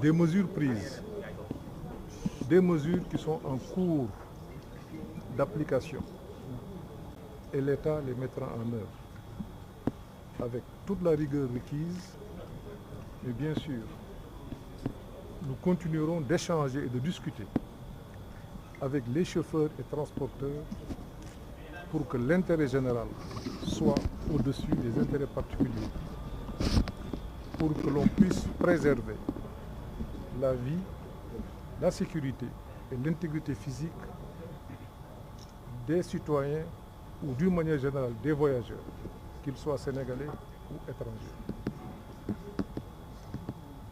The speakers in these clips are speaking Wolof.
des mesures prises, des mesures qui sont en cours d'application, et l'État les mettra en œuvre avec toute la rigueur requise. Mais bien sûr, nous continuerons d'échanger et de discuter avec les chauffeurs et transporteurs pour que l'intérêt général soit au-dessus des intérêts particuliers, pour que l'on puisse préserver la vie, la sécurité et l'intégrité physique des citoyens ou d'une manière générale des voyageurs, qu'ils soient sénégalais ou étrangers.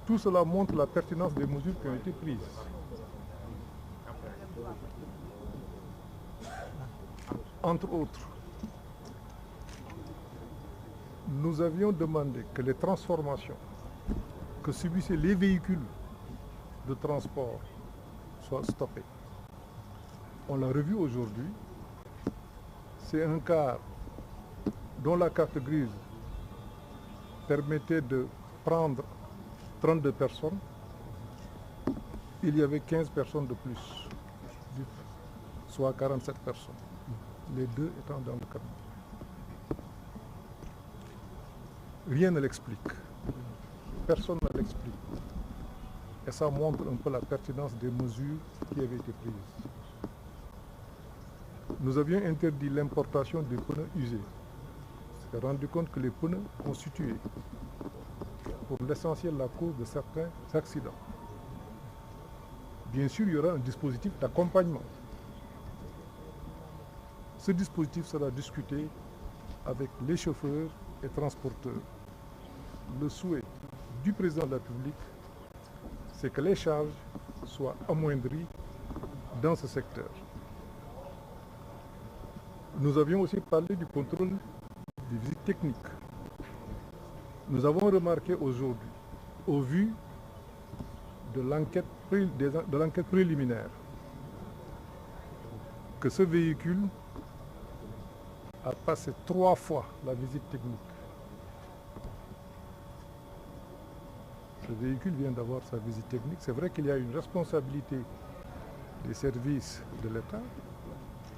Tout cela montre la pertinence des mesures qui ont été prises. Entre autres, nous avions demandé que les transformations que subissaient les véhicules de transport soient stoppées. On l'a revu aujourd'hui. C'est un car dont la carte grise permettait de prendre 32 personnes. Il y avait 15 personnes de plus, soit 47 personnes. Les deux étant dans le camion. Rien ne l'explique. Personne ne l'explique. Et ça montre un peu la pertinence des mesures qui avaient été prises. Nous avions interdit l'importation des pneus usés. On s'est rendu compte que les pneus constituaient pour l'essentiel la cause de certains accidents. Bien sûr, il y aura un dispositif d'accompagnement. Ce dispositif sera discuté avec les chauffeurs et transporteurs. Le souhait du président de la République, c'est que les charges soient amoindries dans ce secteur. Nous avions aussi parlé du contrôle des visites techniques. Nous avons remarqué aujourd'hui, au vu de l'enquête préliminaire, que ce véhicule a passé 3 fois la visite technique. Ce véhicule vient d'avoir sa visite technique. C'est vrai qu'il y a une responsabilité des services de l'État.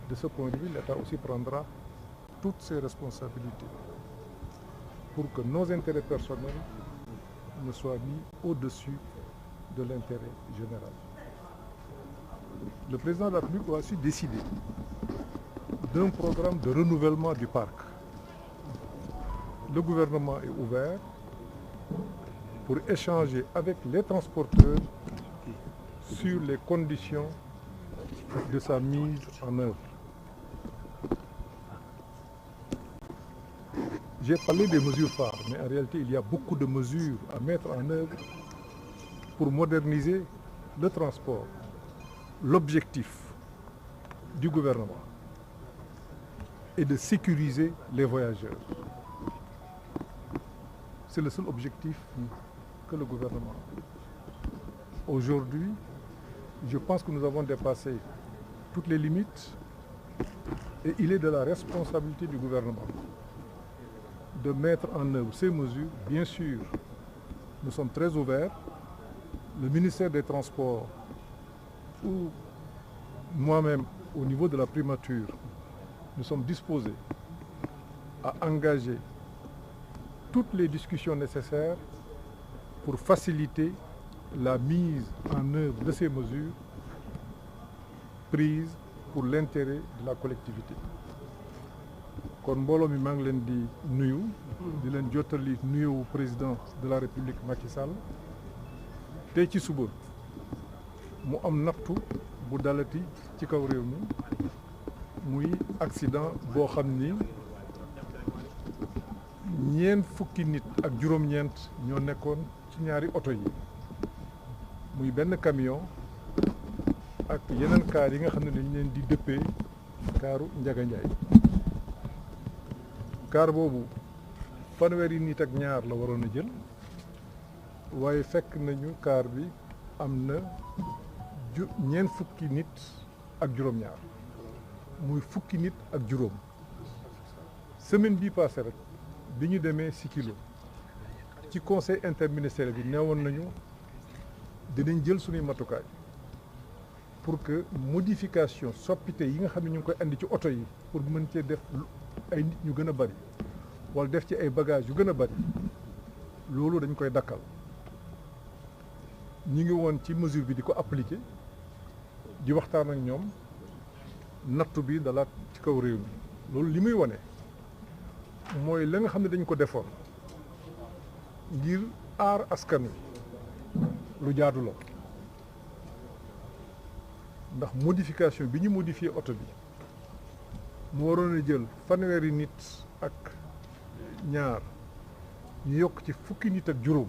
De ce point de vue, l'État aussi prendra toutes ses responsabilités pour que nos intérêts personnels ne soient mis au-dessus de l'intérêt général. Le président de la République a aussi décidé d'un programme de renouvellement du parc. Le gouvernement est ouvert pour échanger avec les transporteurs sur les conditions de sa mise en œuvre. J'ai parlé des mesures phares, mais en réalité, il y a beaucoup de mesures à mettre en œuvre pour moderniser le transport. L'objectif du gouvernement est de sécuriser les voyageurs. C'est le seul objectif que le gouvernement a. Aujourd'hui, je pense que nous avons dépassé toutes les limites et il est de la responsabilité du gouvernement de mettre en œuvre ces mesures. Bien sûr, nous sommes très ouverts. Le ministère des Transports ou moi-même, au niveau de la primature, nous sommes disposés à engager toutes les discussions nécessaires pour faciliter la mise en œuvre de ces mesures prises pour l'intérêt de la collectivité. kon mbooloo mi maa ngi leen di nuyu di leen jottali nuyu président de la République Macky Sall tey ci suba mu am nattu bu dalati ci kaw réew mi muy accident boo xam ni ñeent fukki nit ak juróom-ñeent ñoo nekkoon ci ñaari oto yi muy benn camion ak yeneen kaar yi nga xam ne dañ leen di dëppee kaaru Njaga Njaay kaar boobu fanweeri nit ak ñaar la waroon a jël waaye fekk nañu kaar bi am na ñeent fukki nit ak juróom-ñaar muy fukki nit ak juróom semaine bii passé rek bi ñu demee Sikilo ci conseil interministériel bi neewoon nañu dinañ jël suñuy matukaay pour que modification soppite yi nga xam ne ñu ngi koy andi ci oto yi pour mën cee def ay nit ñu gën a bari wala def ci ay bagages yu gën a bari loolu dañ koy dakkal ñi ngi woon ci mesure bi di ko appliquer di waxtaan ak ñoom nattu bi dalaat ci kaw réew mi loolu li muy wane mooy la nga xam ne dañ ko defoon ngir aar askan wi lu jaadu la ndax modification bi ñu modifié oto bi mu waroon a jël fanweeri nit ak ñaar ñu yokk ci fukki nit ak juróom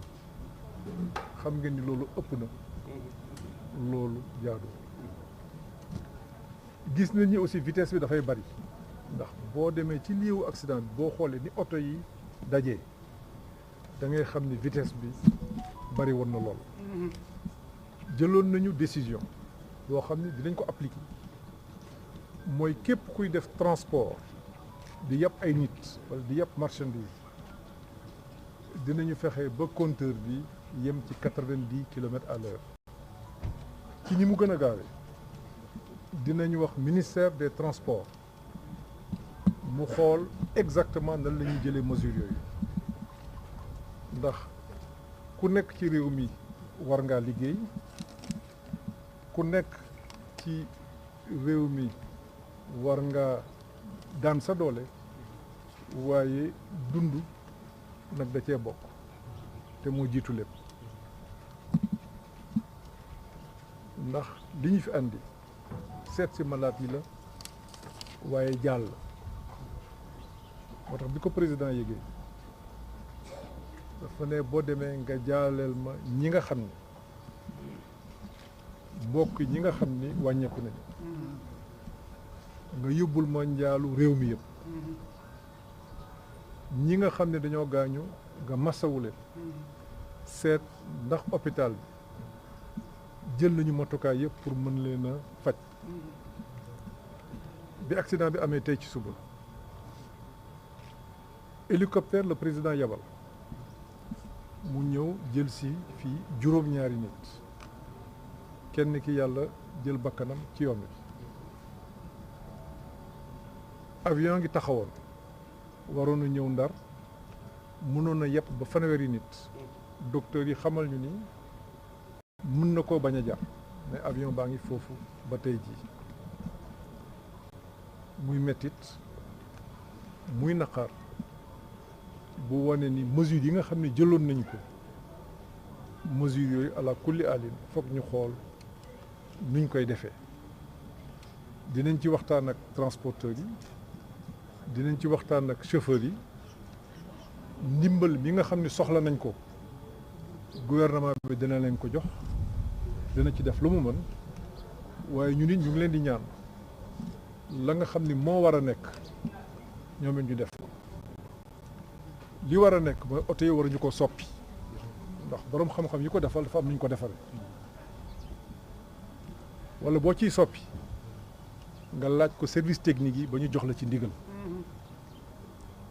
xam ngeen ni loolu ëpp na loolu jaadu gis nañ ni aussi vitesse bi dafay bari ndax boo demee ci lieu accident bi boo xoolee ni oto yi dajee da ngay xam ni vitesse bi bari woon na lool jëloon nañu décision boo xam ni dinañ ko appliquer mooy képp kuy def transport di yàpp ay nit wala di yàpp marchandise dinañu fexe ba compteur bi yem ci 90 kilomètres à l'heure ci ni mu gën a gaawee dinañu wax ministère des transports mu xool exactement nan la ñuy jëlee mesures yooyu ndax ku nekk ci réew mi war ngaa liggéey ku nekk ci réew mi war nga daan sa doole waaye dund nag da cee bokk te moo jiitu lépp ndax li ñu fi andi seet si malade yi la waaye jàll moo tax bi ko président yëgee dafa ne boo demee nga jaaleel ma ñi nga xam ni mbokk ñi nga xam ni wàññeeku nañu nga yóbbul ma njaalu réew mi yëpp ñi nga xam ne dañoo gaañu nga masawu leen seet ndax hôpital bi jël nañu matukaay yëpp pour mën leen a faj bi accident bi amee tey ci suba hélicoptère le président yabal mu ñëw jël si fii juróom-ñaari nit kenn ki yàlla jël bakkanam ci yoon bi avion ngi taxawoon waroon a ñëw Ndar mënoon a yepp ba fanweeri nit docteur yi xamal ñu ni mën na koo bañ a jar mais avion baa ngi foofu ba tey jii muy mettit muy naqar bu wane ni mesures yi nga xam ne jëloon nañ ko mesures yooyu ala kulli alin foog ñu xool nuñ koy defee dinañ ci waxtaan ak transporteurs yi dinañ ci waxtaan ak chauffeurs yi ndimbal mi nga xam ne soxla nañ ko gouvernement bi dina leen ko jox dina ci def lu mu mën waaye ñu nit ñu ngi leen di ñaan la nga xam ni moo war a nekk ñoom it ñu def ko li war a nekk mooy oto yi waruñu ko soppi ndax boroom xam-xam yi ko defal dafa am nu ñu ko defaree walla boo ciy soppi nga laaj ko service technique yi ba ñu jox la ci ndigal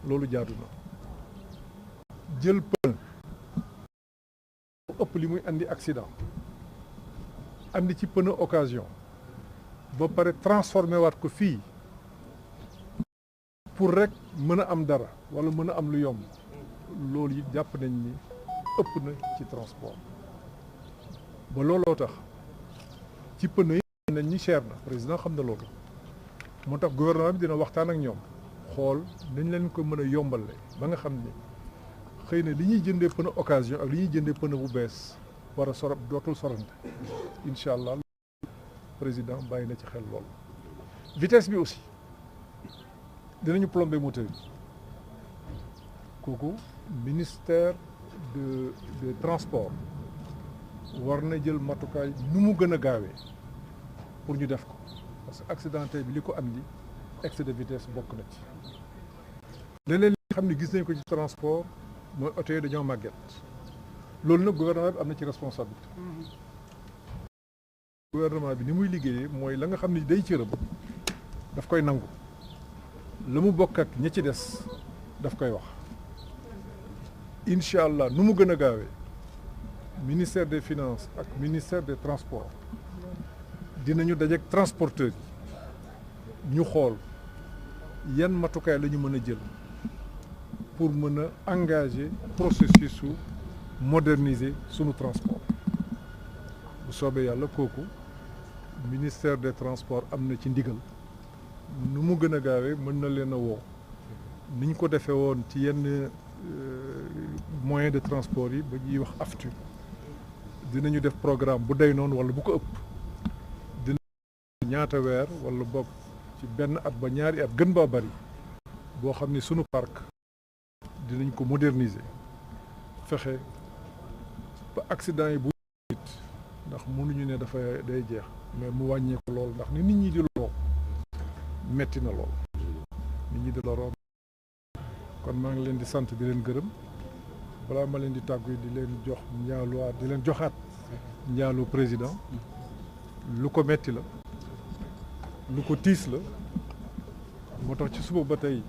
loolu jaadu na jël pneu ëpp li muy andi accident andi ci pneu occasion ba pare transformé waat ko fii pour rek mën a am dara walla mën a am lu yomb loolu yi jàpp nañ ni ëpp na ci transport ba looloo tax ci pneu yi nañ ñi cher na président xam na loolu moo tax gouvernement bi dina waxtaan ak ñoom xool nañ leen ko mën a yombale ba nga xam ni xëy na li ñuy jëndee pneu occasion ak li ñuy jëndee pneu bu bees war a sorab dootul sorante incha allah président bàyyi na ci xel lool. vitesse bi aussi dinañu plomber moteur bi kooku ministère de transport war na jël matukaay nu mu gën a gaawee pour ñu def ko parce que accidenté bi li ko andi excès de vitesse bokk na ci. leneen li xam ne gis nañ ko ci transport mooy oto yi dañoo màgget loolu nag gouvernement bi am na ci responsabilité. gouvernement bi ni muy liggéeyee mooy la nga xam ne day cëram daf koy nangu la mu bokk ak ña ci des daf koy wax incha allah nu mu gën a gaawee ministère des finances ak ministère des transports dinañu dajeek transporteurs yi ñu xool yan matukaay la ñu mën a jël pour mën a engager processus su moderniser sunu transport bu soobee yàlla kooku ministère des transports am na ci ndigal nu mu gën a gaawee mën na leen a woo ni ñu ko defee woon ci yenn moyen de transport yi ba ñuy wax AFTU dinañu def programme bu day noonu wala bu ko ëpp dina ñaata weer wala boog ci benn at ba ñaari at gën baa bari boo xam ne sunu parc dinañ ko moderniser fexe ba accident yi bu nit ndax mënuñu ne dafa day jeex mais mu wàññeeku lool ndax ni nit ñi di loroo metti na lool nit ñi di loroo kon maa ngi leen di sant di leen gërëm balaa ma leen di tàggu di leen jox njaaluwaat di leen joxaat njaalu président lu ko metti la lu ko tiis la moo tax ci suba ba tey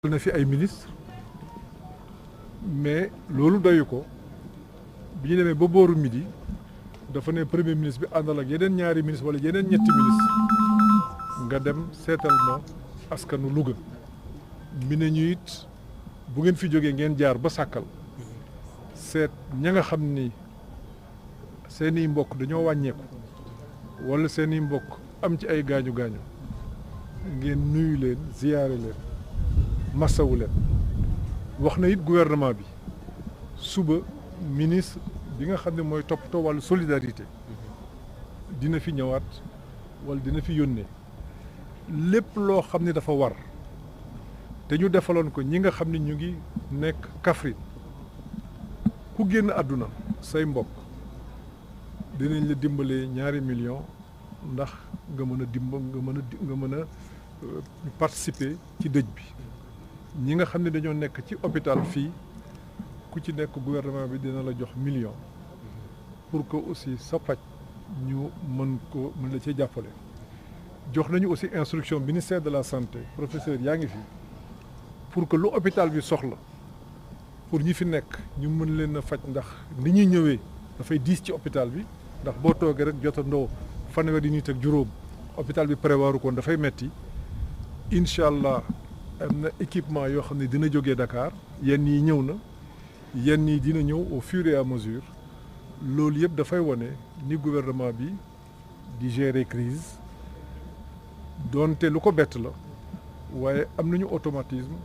na fi ay ministre mais loolu doyu ko bi ñu demee ba booru midi dafa ne premier ministre bi àndal ak yeneen ñaari ministre wala yeneen ñetti ministre nga dem seetal ma askanu Louga mi ne ñu it bu ngeen fi jógee ngeen jaar ba Sàkkal seet ña nga xam ni seeni mbokk dañoo wàññeeku wala seeni mbokk am ci ay gaañu gaañu ngeen nuyu leen ziyaare leen massawu leen wax na it gouvernement bi suba ministre bi nga xam ne mooy toppatoo wàllu solidarité dina fi ñëwaat wala dina fi yónnee lépp loo xam ne dafa war te ñu defaloon ko ñi nga xam ne ñu ngi nekk Kaffrine ku génn àdduna say mbokk dinañ la dimbalee $2 millions ndax nga mën a nga mën a participer ci dëj bi ñi nga xam ne dañoo nekk ci hôpital fii ku ci nekk gouvernement bi dina la jox $1 million pour que aussi sa paj ñu mën la ci jàppale jox nañu aussi instruction ministère de la santé professeur yaa ngi fi pour que lu hôpital bi soxla pour ñi fi nekk ñu mën leen a faj ndax ni ñuy ñëwee dafay diis ci hôpital bi ndax boo toogee rek jotandoo fanweeri nit ak juróom hôpital bi prévoiru koon dafay metti incha allah am na équipement yoo xam ne dina jógee Dakar yenn yi ñëw na yenn yi dina ñëw au fur et à mesure loolu yëpp dafay wane ni gouvernement bi di gérer crise doonte lu ko bett la waaye am nañu automatisme